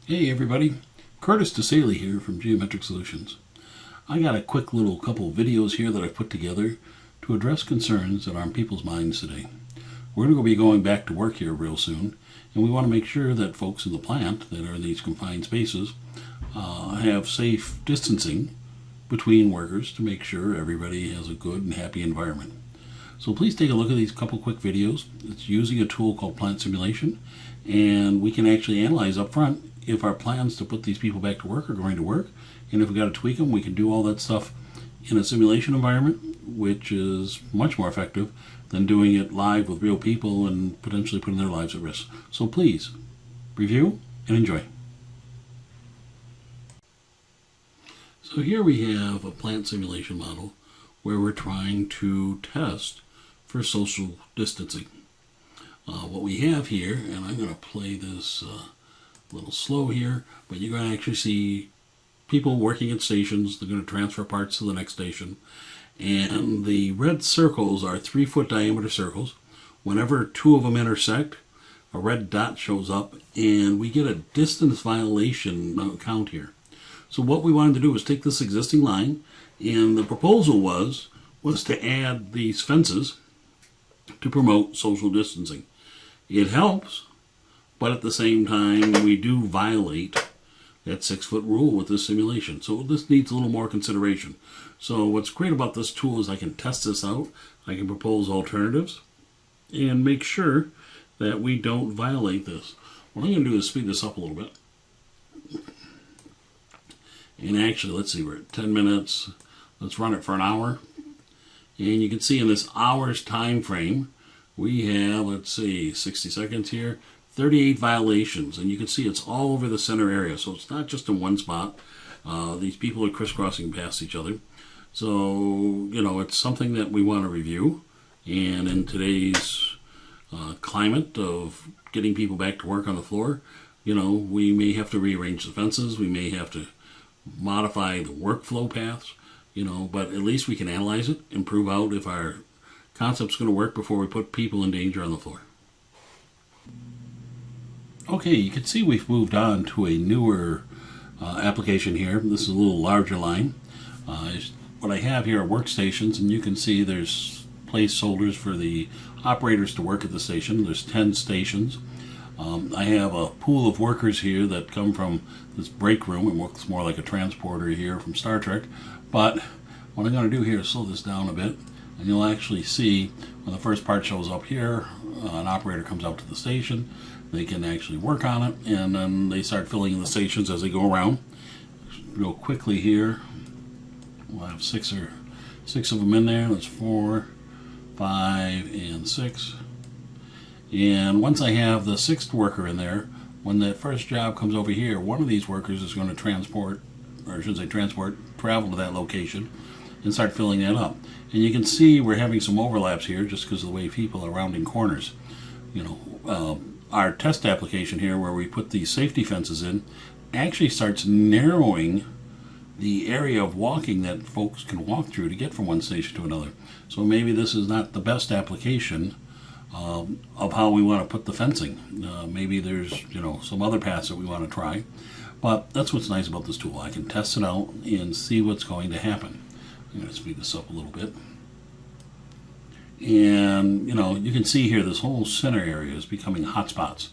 Hey everybody, Curtis DeSaley here from Geometric Solutions. I got a quick little couple of videos here that I've put together to address concerns that are on people's minds today. We're going to be going back to work here real soon, and we want to make sure that folks in the plant that are in these confined spaces have safe distancing between workers to make sure everybody has a good and happy environment. So please take a look at these couple quick videos. It's using a tool called Plant Simulation, and we can actually analyze up front if our plans to put these people back to work are going to work, and if we've got to tweak them, we can do all that stuff in a simulation environment, which is much more effective than doing it live with real people and potentially putting their lives at risk. So please, review and enjoy. So here we have a plant simulation model where we're trying to test for social distancing. What we have here, and I'm going to play this a little slow here, but you're going to actually see people working at stations. They're going to transfer parts to the next station, and the red circles are 3-foot diameter circles. Whenever two of them intersect, a red dot shows up, and we get a distance violation count here. So what we wanted to do was take this existing line, and the proposal was to add these fences to promote social distancing. It helps, but at the same time, we do violate that 6-foot rule with this simulation. So this needs a little more consideration. So what's great about this tool is I can test this out. I can propose alternatives and make sure that we don't violate this. What I'm going to do is speed this up a little bit. And actually, let's see, we're at 10 minutes. Let's run it for an hour. And you can see in this hour's time frame, we have, let's see, 60 seconds here, 38 violations. And you can see it's all over the center area. So it's not just in one spot. These people are crisscrossing past each other. So, you know, it's something that we want to review. And in today's climate of getting people back to work on the floor, you know, we may have to rearrange the fences. We may have to modify the workflow paths, you know, but at least we can analyze it and prove out if our concept's going to work before we put people in danger on the floor. Okay, you can see we've moved on to a newer application here. This is a little larger line. What I have here are workstations, and you can see there's placeholders for the operators to work at the station. There's 10 stations. I have a pool of workers here that come from this break room. It looks more like a transporter here from Star Trek. But what I'm going to do here is slow this down a bit, and you'll actually see when the first part shows up here, an operator comes out to the station. They can actually work on it, and then they start filling in the stations as they go around. Real quickly here, we'll have six of them in there. That's 4, 5, and 6. And once I have the 6th worker in there, when that first job comes over here, one of these workers is going to transport, or I should say travel to that location and start filling that up. And you can see we're having some overlaps here just because of the way people are rounding corners. You know, our test application here where we put these safety fences in actually starts narrowing the area of walking that folks can walk through to get from one station to another. So maybe this is not the best application of how we want to put the fencing. Maybe there's, you know, some other paths that we want to try. But that's what's nice about this tool. I can test it out and see what's going to happen. I'm going to speed this up a little bit. And, you know, you can see here this whole center area is becoming hotspots.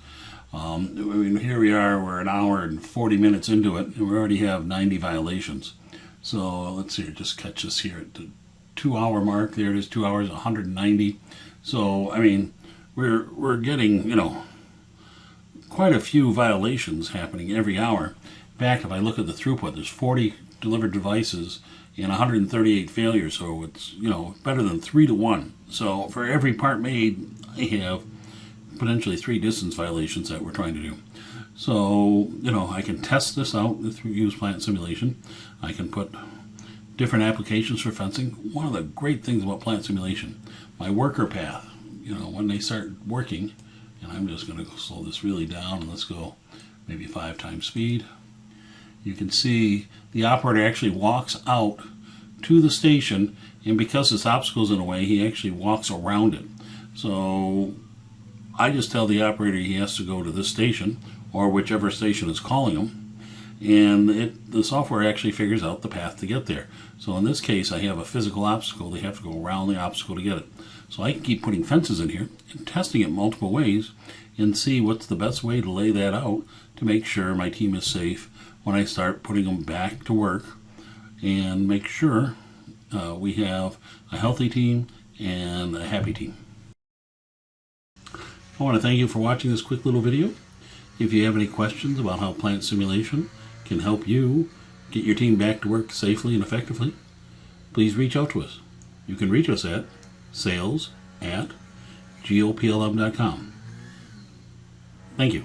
I mean, here we are, we're an hour and 40 minutes into it, and we already have 90 violations. So let's see, just catch this here at the 2-hour mark. There it is, 2 hours, 190. So, I mean, we're getting, you know, quite a few violations happening every hour. In fact, if I look at the throughput, there's 40 delivered devices and 138 failures, so it's, you know, better than 3 to 1. So for every part made, I have potentially 3 distance violations that we're trying to do. So, you know, I can test this out through use plant simulation. I can put different applications for fencing. One of the great things about plant simulation, my worker path, you know, when they start working, and I'm just going to slow this really down, and let's go maybe 5 times speed. You can see the operator actually walks out to the station, and because this obstacle's in the way, he actually walks around it. So I just tell the operator he has to go to this station or whichever station is calling them, and the software actually figures out the path to get there. So in this case, I have a physical obstacle. They have to go around the obstacle to get it. So I can keep putting fences in here and testing it multiple ways and see what's the best way to lay that out to make sure my team is safe when I start putting them back to work, and make sure we have a healthy team and a happy team. I want to thank you for watching this quick little video. If you have any questions about how plant simulation can help you get your team back to work safely and effectively, please reach out to us. You can reach us at sales@goplm.com. Thank you.